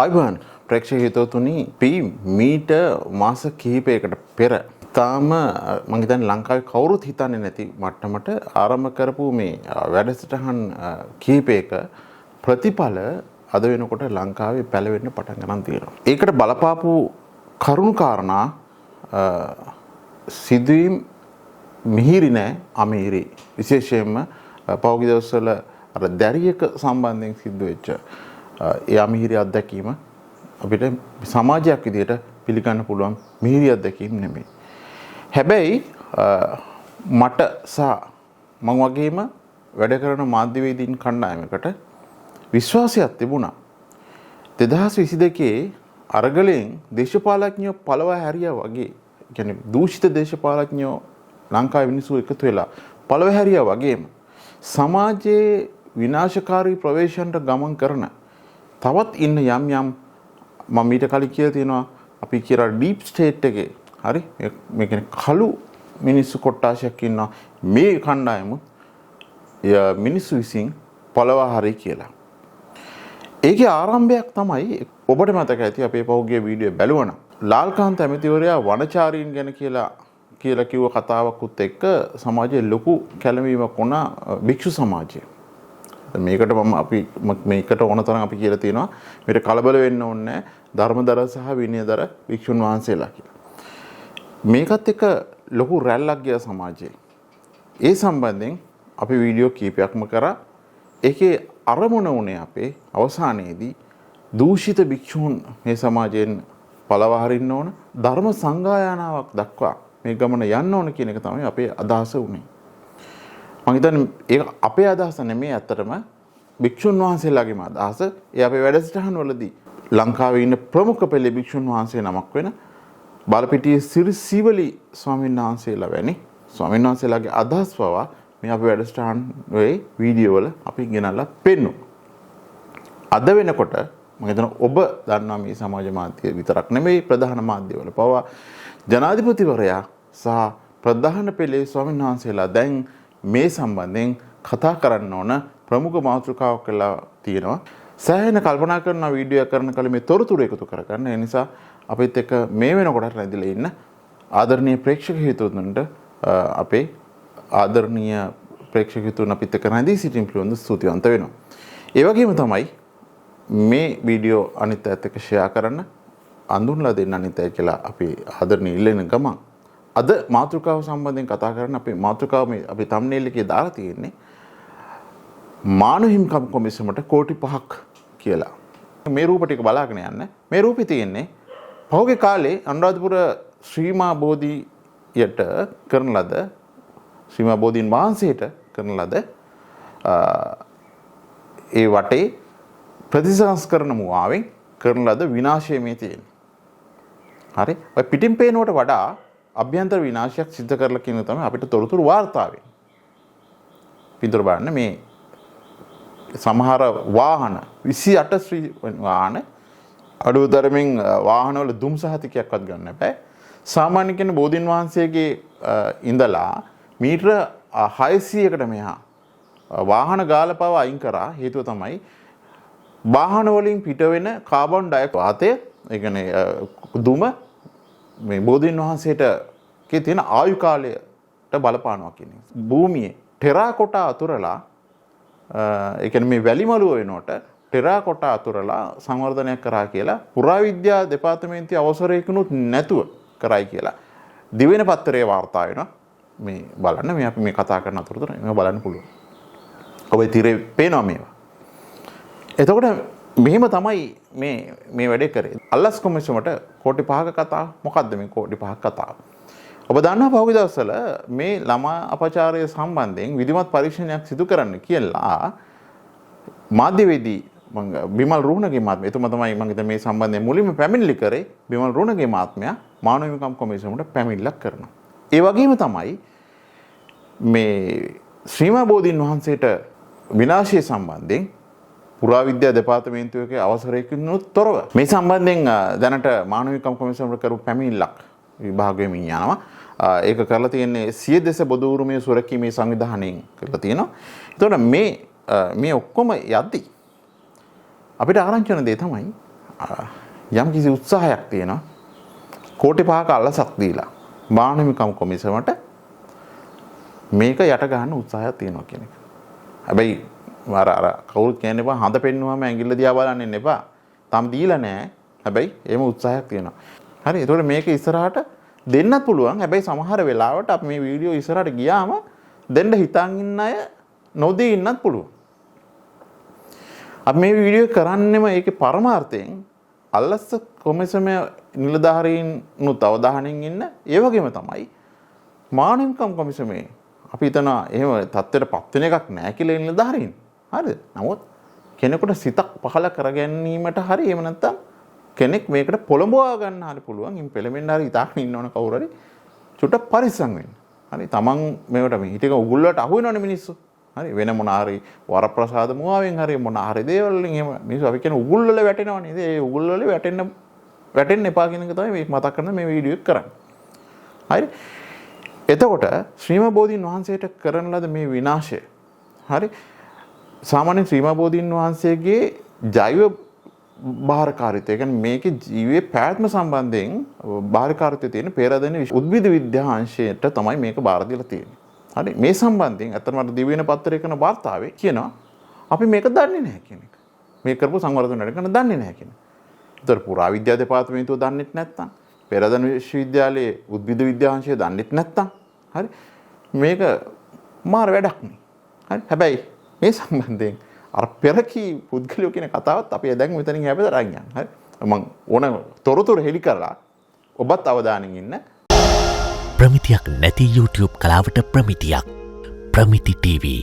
ආයිබන් ප්‍රේක්ෂක හිතවතුනි මීට මාස කිහිපයකට පෙර තාම මම හිතන්නේ ලංකාවේ කවුරුත් හිතන්නේ නැති මට්ටමට ආරම්භ කරපු මේ වැඩසටහන් කිහිපයක ප්‍රතිඵල අද වෙනකොට ලංකාවේ පැලවෙන්න පටන් ගන්න තියෙනවා. ඒකට බලපාපු කරුණු කාරණා සිදුවීම් මිහිරි නෑ අමීරි. විශේෂයෙන්ම පෞද්ගලික දවස්වල අර දැරියක සම්බන්ධයෙන් සිද්ධ වෙච්ච ඒ අමිහිරි අත්දැකීම අපිට සමාජයක් විදියට පිළිගන්න පුළුවන් මිහිරි අත්දැකීම් නෙමෙයි. හැබැයි මට සහ මම වගේම වැඩ කරන මාධ්‍යවේදීන් කණ්ඩායමකට විශ්වාසයක් තිබුණා. 2022 අරගලෙන් දේශපාලඥයෝ පළවා හැරියා වගේ, කියන්නේ දූෂිත දේශපාලඥයෝ ලංකාවේ මිනිස්සු එකතු වෙලා පළවා හැරියා වගේම සමාජයේ විනාශකාරී ප්‍රවේශයන්ට ගමන් කරන තවත් ඉන්න යම් මම ඊට කලින් කියලා තියෙනවා අපි කියලා ඩීප් ස්ටේට් එකේ හරි මේ කියන්නේ කළු මිනිස්සු කොට්ටාශයක් ඉන්නවා මේ කණ්ඩායම මිනිස්සු විසින් පළවා හරි කියලා. ඒකේ ආරම්භයක් තමයි ඔබට මතක ඇති අපේ පහුගිය වීඩියෝ බැලුවනම් ලාල්කාන්ත ඇමතිවරයා වනචාරීන් ගැන කියලා කිව්ව කතාවකුත් එක්ක සමාජයේ ලොකු කැළඹීමක් වුණා භික්ෂු සමාජයේ. මේකට මේකට ඕන තරම් අපි කියලා තියෙනවා මේක කලබල වෙන්න ඕනේ ධර්මදර සහ විනයදර භික්ෂුන් වහන්සේලා කියලා. මේකත් එක්ක ලොකු රැල්ලක් ගියා සමාජයේ. ඒ සම්බන්ධයෙන් අපි වීඩියෝ කීපයක්ම කරා. ඒකේ අරමුණ උනේ අපේ අවසානයේදී දූෂිත භික්ෂුන් මේ සමාජයෙන් පළවා හරින්න ඕන ධර්ම සංගායනාවක් දක්වා මේ ගමන යන්න ඕන කියන එක තමයි අපේ අදහස උනේ. මම හිතන්නේ ඒක අපේ අදහස නෙමෙයි ඇත්තටම භික්ෂුන් වහන්සේලාගේම අදහස. ඒ අපේ වැඩසටහන් වලදී ලංකාවේ ඉන්න ප්‍රමුඛ පෙළේ භික්ෂුන් වහන්සේ නමක් වෙන බලපිටියේ සිරිසීවලි ස්වාමීන් වහන්සේලා වැනි ස්වාමීන් වහන්සේලාගේ අදහස් පවා මේ අපේ වැඩසටහන් වල වීඩියෝ වල අපි ගෙනල්ලා පෙන්නුවා. අද වෙනකොට මම හිතනවා ඔබ දන්නා මේ සමාජ මාධ්‍ය විතරක් නෙමෙයි ප්‍රධාන මාධ්‍යවල පවා ජනාධිපතිවරයා සහ ප්‍රධාන පෙළේ ස්වාමීන් වහන්සේලා දැන් මේ සම්බන්ධයෙන් කතා කරන්න ඕන ප්‍රමුඛ මාතෘකාවක් කියලා තියෙනවා. සෑහෙන කල්පනා කරන වීඩියෝ කරන කල මේ තොරතුරු එකතු කරගන්න. ඒ නිසා අපිත් එක්ක මේ වෙනකොට රැඳිලා ඉන්න ආදරණීය ප්‍රේක්ෂක හිතවතුන්ට අපේ ආදරණීය ප්‍රේක්ෂක හිතවතුන් අපිත් එක්ක රැඳී සිටින් පිළිබඳව ස්තුතිවන්ත වෙනවා. ඒ වගේම තමයි මේ වීඩියෝ අනිත් අයත් එක්ක ෂෙයා කරන්න අඳුන්ලා දෙන්න අනිත් අය කියලා අපි ආදරණීය ඉල්ලන ගමන් අද මාතෘකාව සම්බන්ධයෙන් කතා කරන්න අපේ මාතෘකාව මේ අපේ thumbnail එකේ දාලා තියෙන්නේ මානව හිමිකම් කොමිසමට කෝටි 5ක් කියලා. මේ රූප ටික බලාගෙන යන්න. මේ රූපේ තියෙන්නේ පහුගිය කාලේ අනුරාධපුර ශ්‍රීමා බෝධියට කරන ලද ශ්‍රීමා බෝධීන් වහන්සේට කරන ලද ඒ වටේ ප්‍රතිසංස්කරණ මුවාවෙන් කරන ලද විනාශය මේ තියෙන්නේ. හරි. ඔය පිටින් පේනවට වඩා අභ්‍යන්තර විනාශයක් සිද්ධ කරලා කියන තමයි අපිට තොරතුරු වාර්තා වෙන්නේ. පිටුර බලන්න මේ සමහර වාහන 28 ශ්‍රී වාහන අඩුතරමින් වාහනවල දුම් සහතිකයක්වත් ගන්න බෑ. සාමාන්‍ය කෙනෙක් බෝධීන් වහන්සේගේ ඉඳලා මීටර 600කට මෙහා වාහන ගාලපව අයින් කරා. හේතුව තමයි වාහන වලින් පිට වෙන කාබන් ඩයොක්සයිඩ් වාතය, ඒ කියන්නේ දුම මේ බෝධීන් වහන්සේට කේ තියෙන ආයු කාලයට බලපානවා කියන්නේ. භූමියේ ටෙරාකොටා අතුරලා ඒ කියන්නේ මේ වැලි මළුව වෙනකොට ටෙරාකොටා අතුරලා සංවර්ධනයක් කරා කියලා පුරාවිද්‍යා දෙපාර්තමේන්තුවේ අවසරයකුත් නැතුව කරයි කියලා දිවෙන පත්තරයේ වාර්තා වෙනවා. මේ බලන්න මේ අපි මේ කතා කරන අතරතුර මේක බලන්න පුළුවන්. ඔබේ තිරේ පේනවා මේවා. එතකොට මෙහෙම තමයි මේ වැඩේ කරේ. අල්ලස් කොමිසමට කෝටි 5ක කතාව. මොකද්ද මේ කෝටි 5ක කතාව? ඔබ දන්නවා පහුගිය දවස්වල මේ ළමා අපචාරය සම්බන්ධයෙන් විධිමත් පරීක්ෂණයක් සිදු කරන්න කියලා මාධ්‍යවේදී බිමල් රුහුණගේ මහත්මයා එතුමා තමයි මම හිතන්නේ මේ සම්බන්ධයෙන් මුලින්ම පැමිණිලි කරේ. බිමල් රුහුණගේ මහත්මයා මානව හිමිකම් කොමිසමට පැමිණිල්ලක් කරනවා. ඒ වගේම තමයි මේ ශ්‍රීමා බෝධීන් වහන්සේට විනාශය සම්බන්ධයෙන් පුරාවිද්‍යා දෙපාර්තමේන්තුවේ අවසරයකිනුත් තොරව මේ සම්බන්ධයෙන් දැනට මානව හිමිකම් කොමිසමට කරපු පැමිණිල්ලක් විභාගයෙන් යනවා. ඒක කරලා තියෙන්නේ සිය දෙස බොදු උරුමයේ සුරැකීමේ සංවිධානයෙන් කරලා තියෙනවා. එතකොට මේ ඔක්කොම යද්දි අපිට ආරංචි වෙන දේ තමයි යම් කිසි උත්සාහයක් තියෙනවා කෝටි 5ක අලසක් දීලා මානවිකම් කොමිසමට මේක යට ගන්න උත්සාහයක් තියෙනවා කියන එක. හැබැයි අර කවුරුත් කියන්නේ එපා හඳ පෙන්නුවාම ඇඟිල්ල දිහා බලන්න ඉන්න එපා. තාම දීලා නැහැ. හැබැයි එහෙම උත්සාහයක් තියෙනවා. හරි. ඒතකොට මේක ඉස්සරහට දෙන්නත් පුළුවන්. හැබැයි සමහර වෙලාවට අපි මේ වීඩියෝ ඉස්සරහට ගියාම දෙන්න හිතන් ඉන්න අය නොදී ඉන්නත් පුළුවන්. අපි මේ වීඩියෝ කරන්නෙම ඒකේ පරමාර්ථයෙන් අල්ලස් කොමිසමේ නිලධාරීන්නුත් අවධානයෙන් ඉන්න ඒ වගේම තමයි මානවිකම් කොමිසමේ අපි හිතන එහෙම තත්ත්වයට පත් වෙන එකක් නැහැ කියලා නිලධාරීන්. හරිද? නමුත් කෙනෙකුට සිතක් පහළ කර ගැනීමට හරි එහෙම නැත්නම් කෙනෙක් මේකට පොළඹවා ගන්න හරි පුළුවන්. ඉන් පෙළඹෙන්න හරි ඉතාලි ඉන්න ඕන කවුරු හරි චුට්ටක් පරිස්සම් වෙන්න. හරි. Taman මේවට මේ හිතේක උගුල් වලට අහු වෙනවනේ මිනිස්සු. හරි. වෙන මොන හරි වරප්‍රසාද මුවාවෙන් හරි මොන හරි දේවල් වලින් එහෙම මිනිස්සු අපි කියන උගුල් වල වැටෙනවනේ. ඒ උගුල් වල වැටෙන්න එපා කියන එක තමයි මේ මතක් කරන මේ වීඩියෝ එක කරන්නේ. හරි. එතකොට ශ්‍රීම බෝධීන් වහන්සේට කරන ලද මේ විනාශය හරි සාමාන්‍ය ශ්‍රීම බෝධීන් වහන්සේගේ ජෛව බාහිරකාරීත්වය කියන්නේ මේකේ ජීවයේ පැවැත්ම සම්බන්ධයෙන් බාහිරකාරීත්වය තියෙන පෙරදෙන උද්භිද විද්‍යා අංශයට තමයි මේක බාර දීලා තියෙන්නේ. හරි මේ සම්බන්ධයෙන් අතරම දිවයින පත්‍රයේ කරන වාර්තාවේ කියනවා අපි මේක දන්නේ නැහැ කියන එක. මේ කරපු සංවර්ධන වැඩ කරන දන්නේ නැහැ කියන එක. ඒතර පුරාවිද්‍යා දෙපාර්තමේන්තුව දන්නේත් නැත්නම් පෙරදෙන විශ්වවිද්‍යාලයේ උද්භිද විද්‍යා අංශය දන්නේත් නැත්නම් හරි මේක මාර වැඩක් නේ. හරි හැබැයි මේ සම්බන්ධයෙන් අර පෙරකී පුද්ගලයෝ කියන කතාවත් අපි දැන් මෙතනින් හැබැයි අරන් යන්න. හරි මම ඕන තොරතුරු හෙලි කරලා ඔබත් අවධානයෙන් ඉන්න. ප්‍රමිතියක් නැති YouTube කලාවට ප්‍රමිතියක්. ප්‍රමිති TV